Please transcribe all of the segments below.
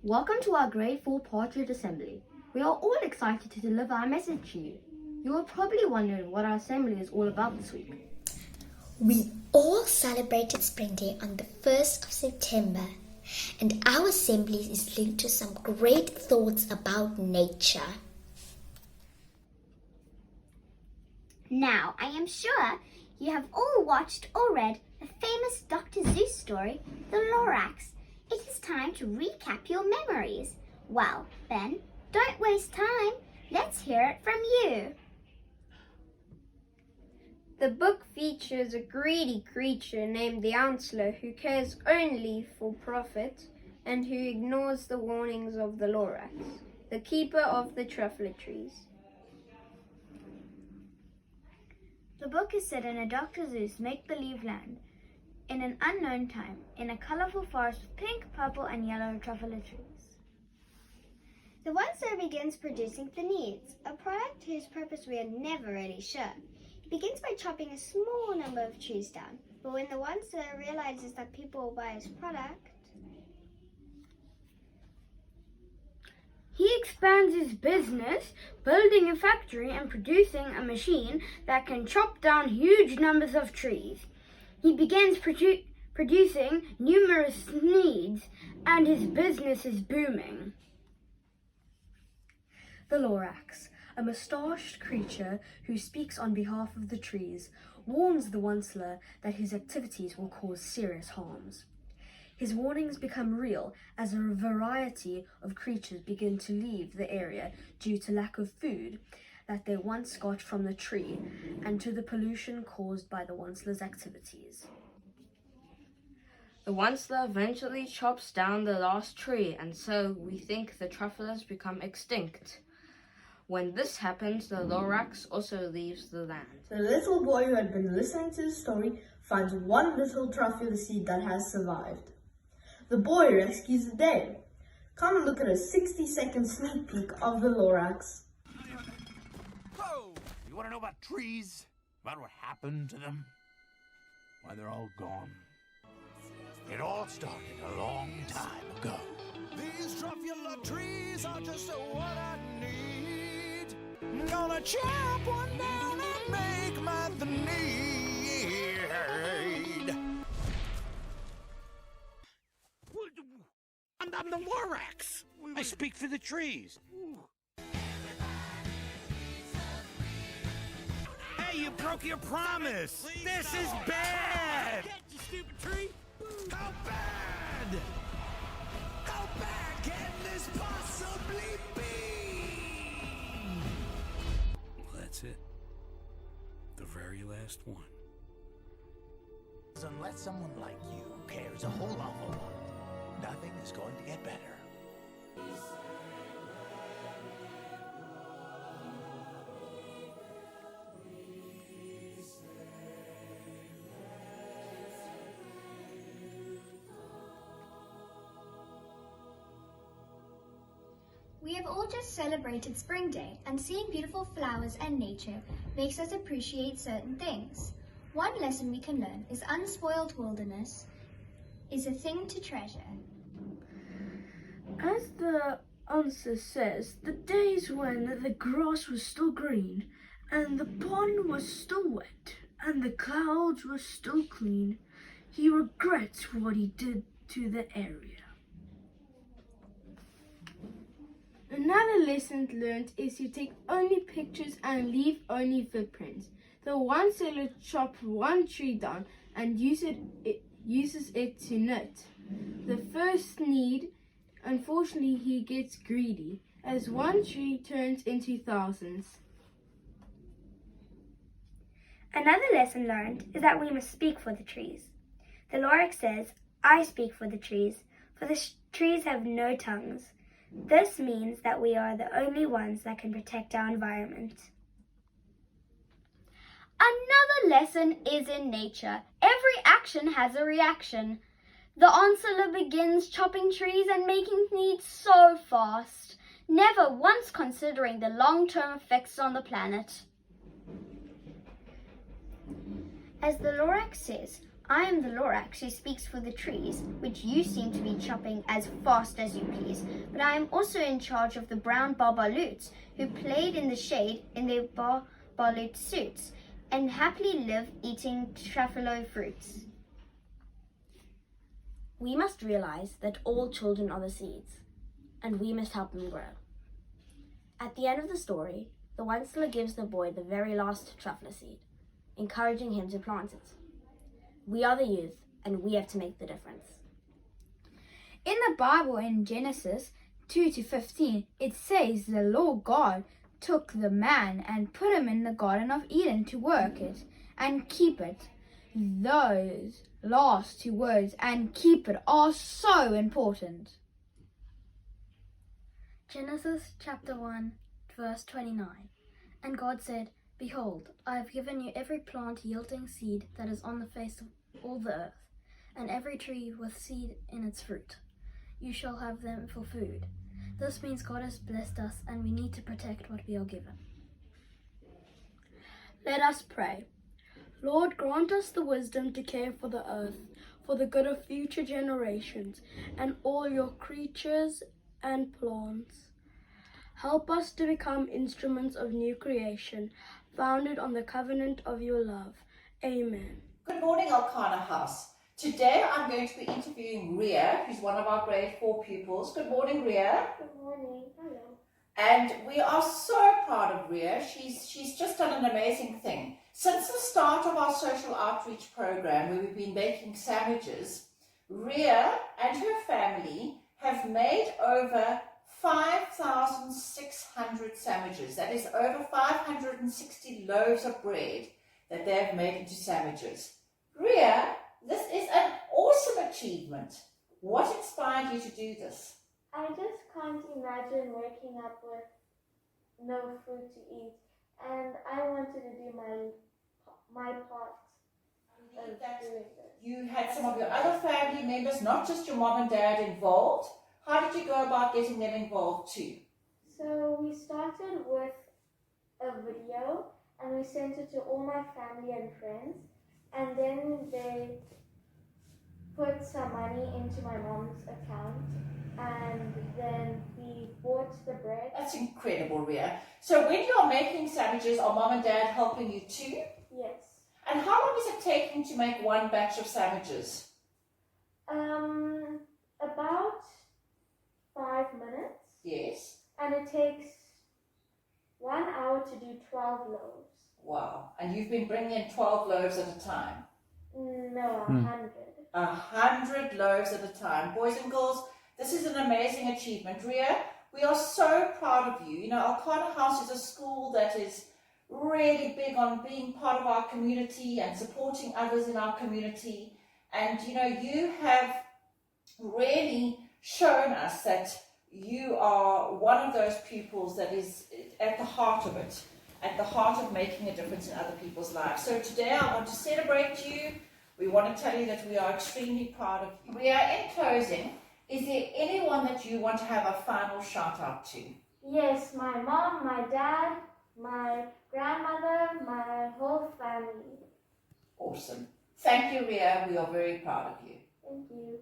Welcome to our Grade 4 Partridge Assembly. We are all excited to deliver our message to you. You are probably wondering what our assembly is all about this week. We all celebrated Spring Day on the 1st of September, and our assembly is linked to some great thoughts about nature. Now, I am sure you have all watched or read the famous Dr. Seuss story, The Lorax. It is time to recap your memories. Well, then, don't waste time. Let's hear it from you. The book features a greedy creature named the Ounselor who cares only for profit and who ignores the warnings of the Lorax, the keeper of the truffle trees. The book is set in a Dr. Seuss make-believe land in an unknown time, in a colorful forest with pink, purple, and yellow truffle trees. The Onceler begins producing Needs, a product whose purpose we are never really sure. He begins by chopping a small number of trees down, but when the Onceler realizes that people will buy his product, He expands his business, building a factory and producing a machine that can chop down huge numbers of trees. He begins producing numerous needs, and his business is booming. The Lorax, a moustached creature who speaks on behalf of the trees, warns the Onceler that his activities will cause serious harms. His warnings become real as a variety of creatures begin to leave the area due to lack of food that they once got from the tree and to the pollution caused by the Onceler's activities. The Onceler eventually chops down the last tree, and so we think the trufflers become extinct. When this happens, the Lorax also leaves the land. The little boy who had been listening to the story finds one little truffle seed that has survived. The boy rescues the day. Come and look at a 60-second sneak peek of the Lorax. Whoa! You want to know about trees? About what happened to them? Why, they're all gone. It all started a long time ago. These truffula trees are just what I need. I'm gonna chop one down and make my need. I'm the Lorax. I speak for the trees. Hey, you broke your promise. This is bad. You stupid tree. How bad? How bad can this possibly be? Well, that's it. The very last one. Unless someone like you cares a whole awful lot, nothing is going to get better. we have all just celebrated Spring Day, and seeing beautiful flowers and nature makes us appreciate certain things. One lesson we can learn is unspoiled wilderness is a thing to treasure. As the answer says, the days when the grass was still green, and the pond was still wet, and the clouds were still clean, he regrets what he did to the area. Another lesson learned is to take only pictures and leave only footprints. The Onceler chopped one tree down and uses it to knit. The first need, unfortunately, he gets greedy, as one tree turns into thousands. Another lesson learned is that we must speak for the trees. The Lorax says, I speak for the trees, for the trees have no tongues. This means that we are the only ones that can protect our environment. Another lesson is in nature. Every action has a reaction. The Onceler begins chopping trees and making needs so fast, never once considering the long-term effects on the planet. As the Lorax says, I am the Lorax who speaks for the trees, which you seem to be chopping as fast as you please. But I am also in charge of the brown barbaloots, who played in the shade in their barbaloot suits, and happily live eating truffalo fruits. We must realize that all children are the seeds, and we must help them grow. At the end of the story, the Onceler gives the boy the very last truffle seed, encouraging him to plant it. We are the youth, and we have to make the difference. In the Bible, in Genesis 2-15, it says the Lord God took the man and put him in the Garden of Eden to work it and keep it. Those last two words, "and keep it," are so important. Genesis chapter 1, verse 29. And God said, Behold, I have given you every plant yielding seed that is on the face of all the earth, and every tree with seed in its fruit. You shall have them for food. This means God has blessed us, and we need to protect what we are given. Let us pray. Lord, grant us the wisdom to care for the earth, for the good of future generations, and all your creatures and plants. Help us to become instruments of new creation, founded on the covenant of your love. Amen. Good morning, Elkanah House. Today I'm going to be interviewing Ria, who's one of our grade 4 pupils. Good morning, Ria. Good morning. Hello. And we are so proud of Ria. She's just done an amazing thing. Since the start of our social outreach program, where we've been making sandwiches, Ria and her family have made over 5,600 sandwiches. That is over 560 loaves of bread that they have made into sandwiches. Ria, this is an awesome achievement. What inspired you to do this? I just can't imagine waking up with no food to eat, and I wanted to do my part of doing this. You had some of your other family members, not just your mom and dad, involved. How did you go about getting them involved too? So we started with a video, and we sent it to all my family and friends, and then they put some money into my mom's account, and then we bought the bread. That's incredible, Ria. So when you're making sandwiches, are mom and dad helping you too? Yes. And how long is it taking to make one batch of sandwiches? About 5 minutes. Yes. And it takes 1 hour to do 12 loaves. Wow. And you've been bringing in 12 loaves at a time? No, 100. 100 loaves at a time. Boys and girls, this is an amazing achievement. Ria, we are so proud of you. You know, Elkanah House is a school that is really big on being part of our community and supporting others in our community. And, you know, you have really shown us that you are one of those pupils that is at the heart of it, at the heart of making a difference in other people's lives. So today I want to celebrate you. We want to tell you that we are extremely proud of you. We are in closing. Is there anyone that you want to have a final shout out to? Yes, my mom, my dad, my grandmother, my whole family. Awesome. Thank you, Ria. We are very proud of you. Thank you.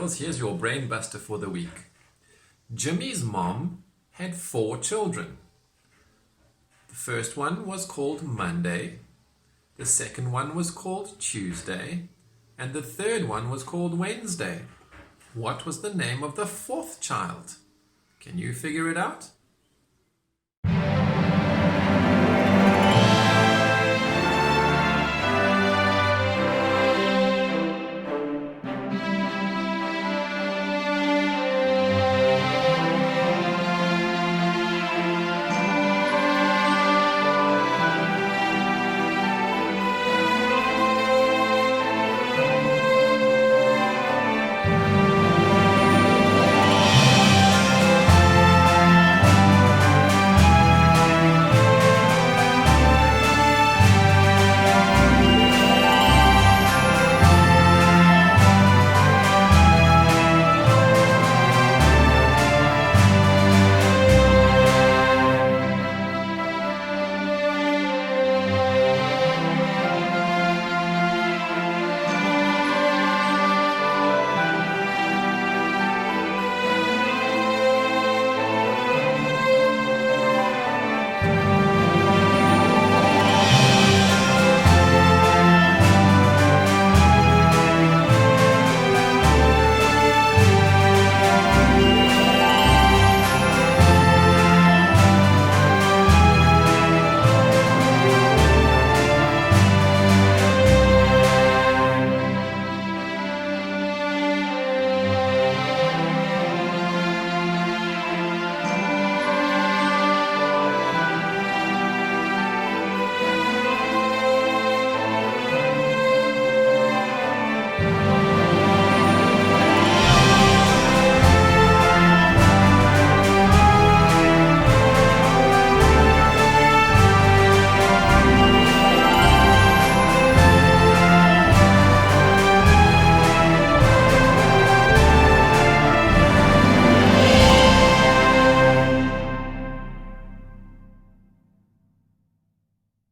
girls, here's your brain buster for the week. Jimmy's mom had 4 children. The first one was called Monday, the second one was called Tuesday, and the third one was called Wednesday. What was the name of the 4th child? Can you figure it out?